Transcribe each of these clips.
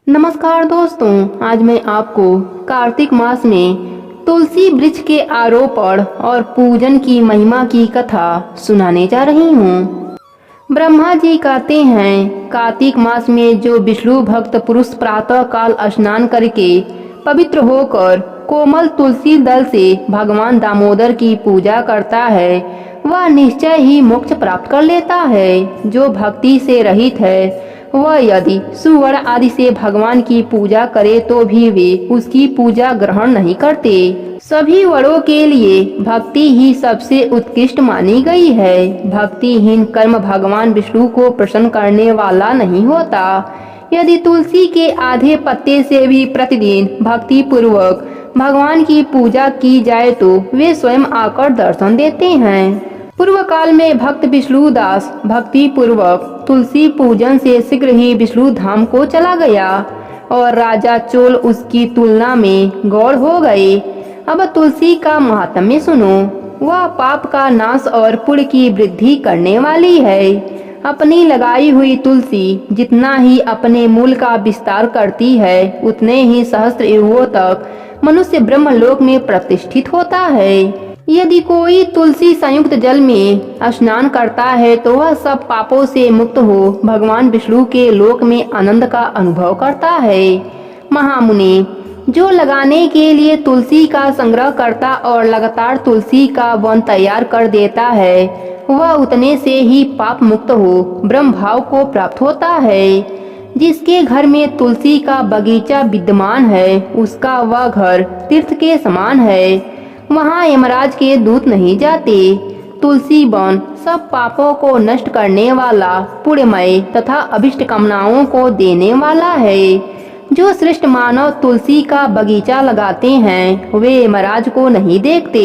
नमस्कार दोस्तों, आज मैं आपको कार्तिक मास में तुलसी वृक्ष के आरोपण और पूजन की महिमा की कथा सुनाने जा रही हूँ। ब्रह्मा जी कहते हैं, कार्तिक मास में जो विष्णु भक्त पुरुष प्रातः काल स्नान करके पवित्र होकर कोमल तुलसी दल से भगवान दामोदर की पूजा करता है, वह निश्चय ही मोक्ष प्राप्त कर लेता है। जो भक्ति से रहित है वह यदि सुवर्ण आदि से भगवान की पूजा करे तो भी वे उसकी पूजा ग्रहण नहीं करते। सभी वरों के लिए भक्ति ही सबसे उत्कृष्ट मानी गई है। भक्तिहीन कर्म भगवान विष्णु को प्रसन्न करने वाला नहीं होता। यदि तुलसी के आधे पत्ते से भी प्रतिदिन भक्ति पूर्वक भगवान की पूजा की जाए तो वे स्वयं आकर दर्शन देते हैं। पूर्व काल में भक्त विष्णु दास भक्ति पूर्वक तुलसी पूजन से शीघ्र ही विष्णु धाम को चला गया और राजा चोल उसकी तुलना में गौड़ हो गए। अब तुलसी का महात्म्य सुनो। वह पाप का नाश और पुण्य की वृद्धि करने वाली है। अपनी लगाई हुई तुलसी जितना ही अपने मूल का विस्तार करती है, उतने ही सहस्त्र युगों तक मनुष्य ब्रह्मलोक में प्रतिष्ठित होता है। यदि कोई तुलसी संयुक्त जल में स्नान करता है तो वह सब पापों से मुक्त हो भगवान विष्णु के लोक में आनंद का अनुभव करता है। महामुनि, जो लगाने के लिए तुलसी का संग्रह करता और लगातार तुलसी का वन तैयार कर देता है, वह उतने से ही पाप मुक्त हो ब्रह्म भाव को प्राप्त होता है। जिसके घर में तुलसी का बगीचा विद्यमान है, उसका वह घर तीर्थ के समान है। वहाँ यमराज के दूत नहीं जाते। तुलसी वन सब पापों को नष्ट करने वाला, पुण्यमय तथा अभिष्ट कामनाओं को देने वाला है। जो श्रेष्ठ मानव तुलसी का बगीचा लगाते हैं, वे यमराज को नहीं देखते।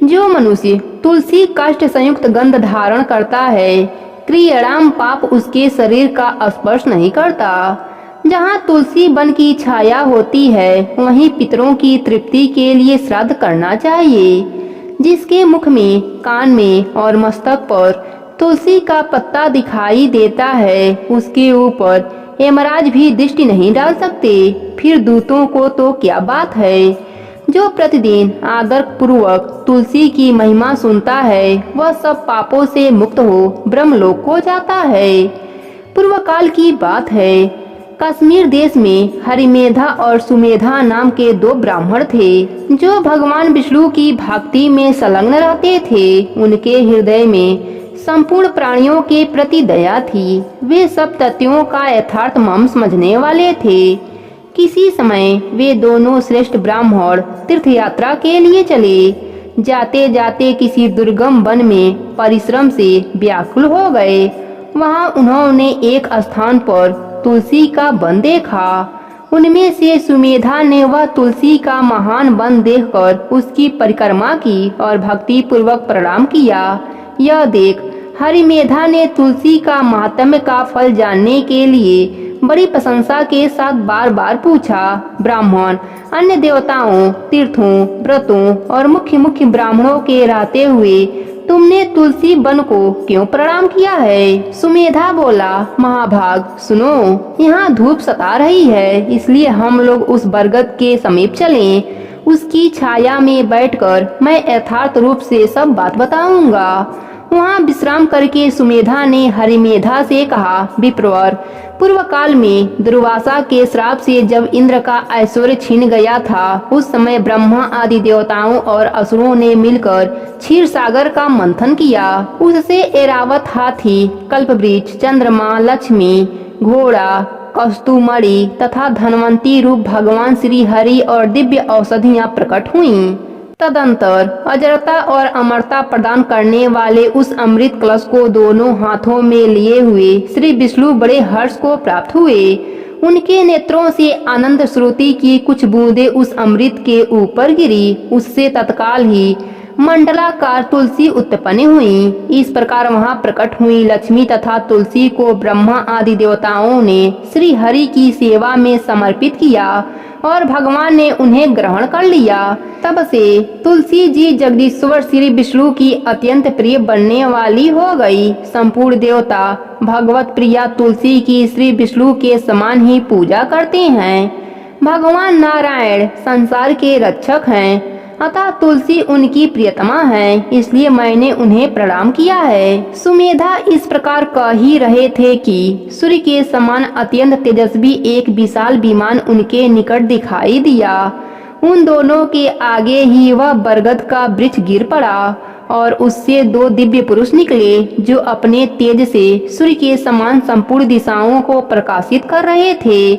जो मनुष्य तुलसी काष्ठ संयुक्त गंध धारण करता है, क्रियणाम पाप उसके शरीर का स्पर्श नहीं करता। जहाँ तुलसी वन की छाया होती है, वहीं पितरों की तृप्ति के लिए श्राद्ध करना चाहिए। जिसके मुख में, कान में और मस्तक पर तुलसी का पत्ता दिखाई देता है, उसके ऊपर यमराज भी दृष्टि नहीं डाल सकते। फिर दूतों को तो क्या बात है। जो प्रतिदिन आदर पूर्वक तुलसी की महिमा सुनता है, वह सब पापों से मुक्त हो ब्रह्मलोक को जाता है। पूर्व काल की बात है। कश्मीर देश में हरिमेधा और सुमेधा नाम के दो ब्राह्मण थे, जो भगवान विष्णु की भक्ति में संलग्न रहते थे। उनके हृदय में संपूर्ण प्राणियों के प्रति दया थी। वे सब तत्वों का यथार्थ मर्म समझने वाले थे। किसी समय वे दोनों श्रेष्ठ ब्राह्मण तीर्थ यात्रा के लिए चले। जाते जाते किसी दुर्गम वन में परिश्रम से व्याकुल हो गए। वहां उन्होंने एक स्थान पर तुलसी का वन देखा। उनमें से सुमेधा ने वह तुलसी का महान वन देखकर उसकी परिक्रमा की और भक्ति पूर्वक प्रणाम किया। यह देख हरिमेधा ने तुलसी का महात्म्य का फल जानने के लिए बड़ी प्रशंसा के साथ बार बार पूछा, ब्राह्मण अन्य देवताओं, तीर्थों, व्रतों और मुख्य मुख्य ब्राह्मणों के रहते हुए तुमने तुलसी वन को क्यों प्रणाम किया है? सुमेधा बोला, महाभाग सुनो, यहाँ धूप सता रही है, इसलिए हम लोग उस बरगद के समीप चलें। उसकी छाया में बैठकर मैं यथार्थ रूप से सब बात बताऊंगा। वहाँ विश्राम करके सुमेधा ने हरिमेधा से कहा, विप्रवर, पूर्व काल में दुर्वासा के श्राप से जब इंद्र का ऐश्वर्य छीन गया था, उस समय ब्रह्मा आदि देवताओं और असुरों ने मिलकर क्षीर सागर का मंथन किया। उससे ऐरावत हाथी, कल्पवृक्ष, चंद्रमा, लक्ष्मी, घोड़ा, कस्तुमणि तथा धनवंती रूप भगवान श्री हरि और दिव्य औषधियाँ प्रकट हुईं। तदंतर अजरता और अमरता प्रदान करने वाले उस अमृत कलश को दोनों हाथों में लिए हुए श्री विष्णु बड़े हर्ष को प्राप्त हुए। उनके नेत्रों से आनंद श्रुति की कुछ बूंदें उस अमृत के ऊपर गिरी। उससे तत्काल ही मंडलाकार तुलसी उत्पन्न हुई। इस प्रकार वहां प्रकट हुई लक्ष्मी तथा तुलसी को ब्रह्मा आदि देवताओं ने श्री हरि की सेवा में समर्पित किया और भगवान ने उन्हें ग्रहण कर लिया। तब से तुलसी जी जगदीश्वर श्री विष्णु की अत्यंत प्रिय बनने वाली हो गई। संपूर्ण देवता भगवत प्रिया तुलसी की श्री विष्णु के समान ही पूजा करते हैं। भगवान नारायण संसार के रक्षक हैं, अतः तुलसी उनकी प्रियतमा है, इसलिए मैंने उन्हें प्रणाम किया है। सुमेधा इस प्रकार कह ही रहे थे कि सूर्य के समान अत्यंत तेजस्वी एक विशाल विमान उनके निकट दिखाई दिया। उन दोनों के आगे ही वह बरगद का वृक्ष गिर पड़ा और उससे दो दिव्य पुरुष निकले जो अपने तेज से सूर्य के समान संपूर्ण दिशाओं को प्रकाशित कर रहे थे।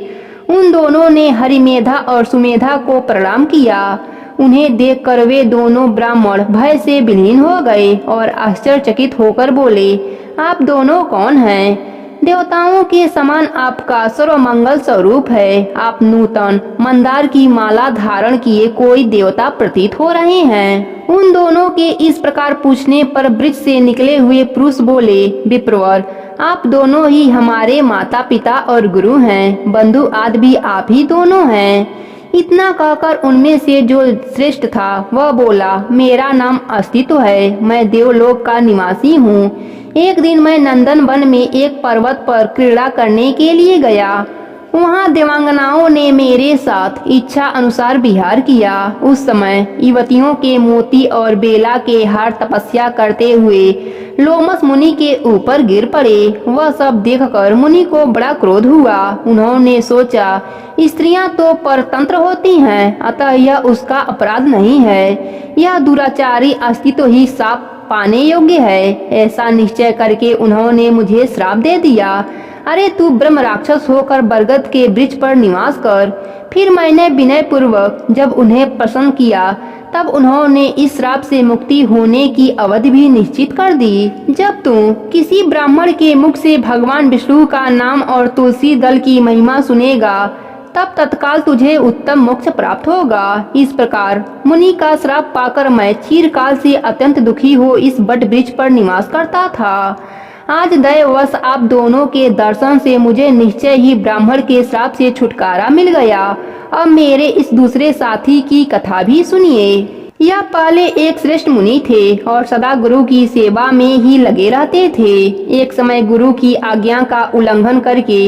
उन दोनों ने हरिमेधा और सुमेधा को प्रणाम किया। उन्हें देखकर वे दोनों ब्राह्मण भय से विलीन हो गए और आश्चर्यचकित होकर बोले, आप दोनों कौन हैं? देवताओं के समान आपका सर्वमंगल स्वरूप है। आप नूतन मंदार की माला धारण किए कोई देवता प्रतीत हो रहे हैं। उन दोनों के इस प्रकार पूछने पर वृक्ष से निकले हुए पुरुष बोले, विप्रवर, आप दोनों ही हमारे माता पिता और गुरु हैं। बंधु आदि भी आप ही दोनों हैं। इतना कहकर उनमें से जो श्रेष्ठ था वह बोला, मेरा नाम अस्तित्व है, मैं देवलोक का निवासी हूँ। एक दिन मैं नंदन वन में एक पर्वत पर क्रीड़ा करने के लिए गया। वहाँ देवांगनाओं ने मेरे साथ इच्छा अनुसार विहार किया। उस समय युवतियों के मोती और बेला के हार तपस्या करते हुए लोमस मुनि के ऊपर गिर पड़े। वह सब देखकर मुनि को बड़ा क्रोध हुआ। उन्होंने सोचा, स्त्रियां तो परतंत्र होती हैं, अतः यह उसका अपराध नहीं है। यह दुराचारी अस्तित्व ही शाप पाने योग्य है। ऐसा निश्चय करके उन्होंने मुझे श्राप दे दिया। अरे तू ब्रह्म राक्षस होकर बरगद के वृक्ष पर निवास कर। फिर मैंने विनय पूर्वक जब उन्हें प्रसन्न किया तब उन्होंने इस श्राप से मुक्ति होने की अवधि भी निश्चित कर दी। जब तू किसी ब्राह्मण के मुख से भगवान विष्णु का नाम और तुलसी दल की महिमा सुनेगा तब तत्काल तुझे उत्तम मोक्ष प्राप्त होगा। इस प्रकार मुनि का श्राप पाकर मैं चिरकाल से अत्यंत दुखी हो इस बट वृक्ष पर निवास करता था। आज दैववश आप दोनों के दर्शन से मुझे निश्चय ही ब्राह्मण के श्राप से छुटकारा मिल गया। अब मेरे इस दूसरे साथी की कथा भी सुनिए। यह पहले एक श्रेष्ठ मुनि थे और सदा गुरु की सेवा में ही लगे रहते थे। एक समय गुरु की आज्ञा का उल्लंघन करके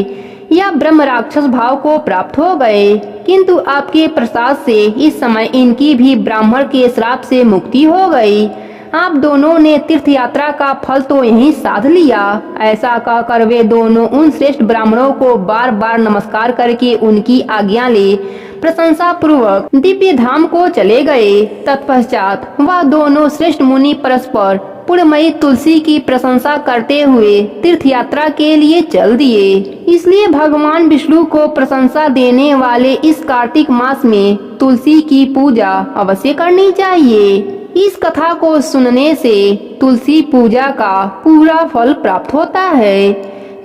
यह ब्रह्म राक्षस भाव को प्राप्त हो गए, किंतु आपके प्रसाद से इस समय इनकी भी ब्राह्मण के श्राप से मुक्ति हो गई। आप दोनों ने तीर्थ यात्रा का फल तो यहीं साध लिया। ऐसा कहकर वे दोनों उन श्रेष्ठ ब्राह्मणों को बार बार नमस्कार करके उनकी आज्ञा ले प्रशंसा पूर्वक दिव्य धाम को चले गए। तत्पश्चात वह दोनों श्रेष्ठ मुनि परस्पर पुण्यमयी तुलसी की प्रशंसा करते हुए तीर्थ यात्रा के लिए चल दिए। इसलिए भगवान विष्णु को प्रशंसा देने वाले इस कार्तिक मास में तुलसी की पूजा अवश्य करनी चाहिए। इस कथा को सुनने से तुलसी पूजा का पूरा फल प्राप्त होता है।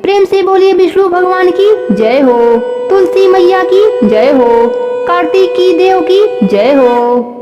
प्रेम से बोलिए विष्णु भगवान की जय हो, तुलसी मैया की जय हो, कार्तिक की देव की जय हो।